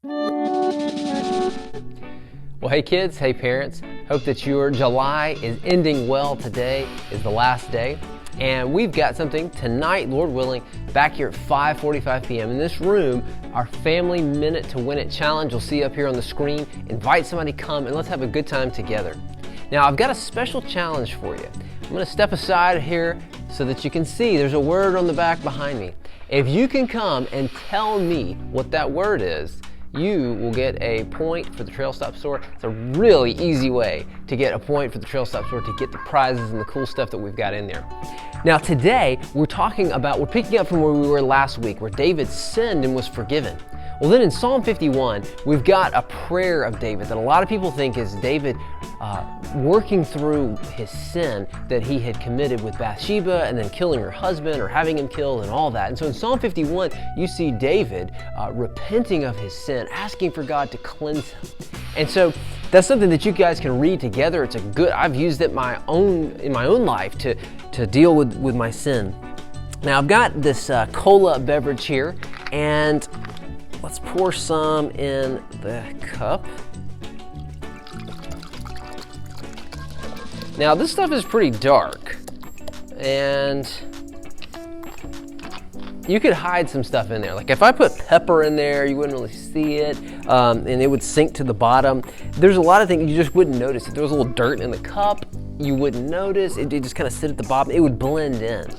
Well, hey kids, hey parents, hope that your July is ending well. Today is the last day, and we've got something tonight, Lord willing, back here at 5:45 p.m. in this room, our Family Minute to Win It Challenge. You'll see up here on the screen. Invite somebody to come and let's have a good time together. Now, I've got a special challenge for you. I'm going to step aside here so that you can see there's a word on the back behind me. If you can come and tell me what that word is, you will get a point for the Trail Stop Store. It's a really easy way to get a point for the Trail Stop Store to get the prizes and the cool stuff that we've got in there. Now today, we're picking up from where we were last week, where David sinned and was forgiven. Well, then in Psalm 51, we've got a prayer of David that a lot of people think is David working through his sin that he had committed with Bathsheba and then killing her husband or having him killed and all that. And so in Psalm 51, you see David repenting of his sin, asking for God to cleanse him. And so that's something that you guys can read together. I've used it in my own life to deal with my sin. Now I've got this cola beverage here, and let's pour some in the cup. Now this stuff is pretty dark, and you could hide some stuff in there. Like if I put pepper in there, you wouldn't really see it, and it would sink to the bottom. There's a lot of things you just wouldn't notice. If there was a little dirt in the cup, you wouldn't notice. It'd just kind of sit at the bottom. It would blend in.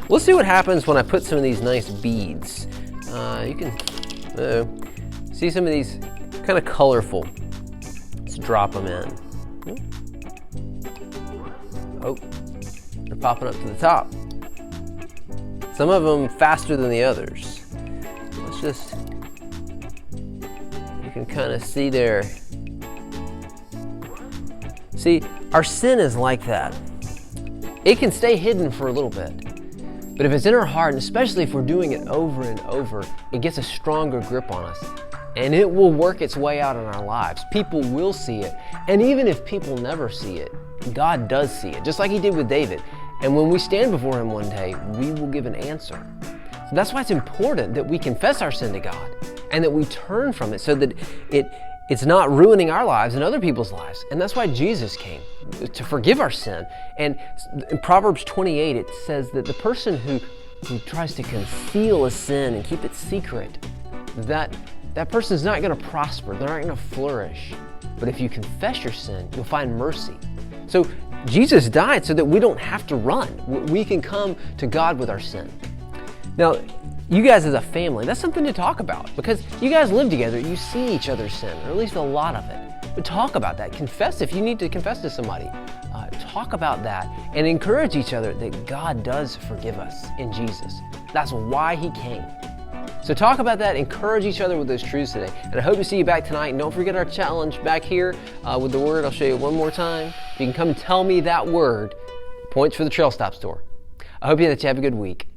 Let's see what happens when I put some of these nice beads. You can see some of these kind of colorful. Let's drop them in. Oh, they're popping up to the top. Some of them faster than the others. You can kind of see there. See, our sin is like that. It can stay hidden for a little bit. But if it's in our heart, and especially if we're doing it over and over, it gets a stronger grip on us. And it will work its way out in our lives. People will see it. And even if people never see it, God does see it, just like he did with David. And when we stand before him one day, we will give an answer. So that's why it's important that we confess our sin to God and that we turn from it so that it's not ruining our lives and other people's lives. And that's why Jesus came, to forgive our sin. And in Proverbs 28, it says that the person who tries to conceal a sin and keep it secret, that person's not going to prosper. They're not going to flourish. But if you confess your sin, you'll find mercy. So Jesus died so that we don't have to run. We can come to God with our sin. Now, you guys as a family, that's something to talk about because you guys live together. You see each other's sin, or at least a lot of it. But talk about that. Confess if you need to confess to somebody. Talk about that and encourage each other that God does forgive us in Jesus. That's why he came. So talk about that, encourage each other with those truths today. And I hope to see you back tonight. And don't forget our challenge back here with the word. I'll show you one more time. If you can come and tell me that word, points for the Trail Stop Store. I hope that you have a good week.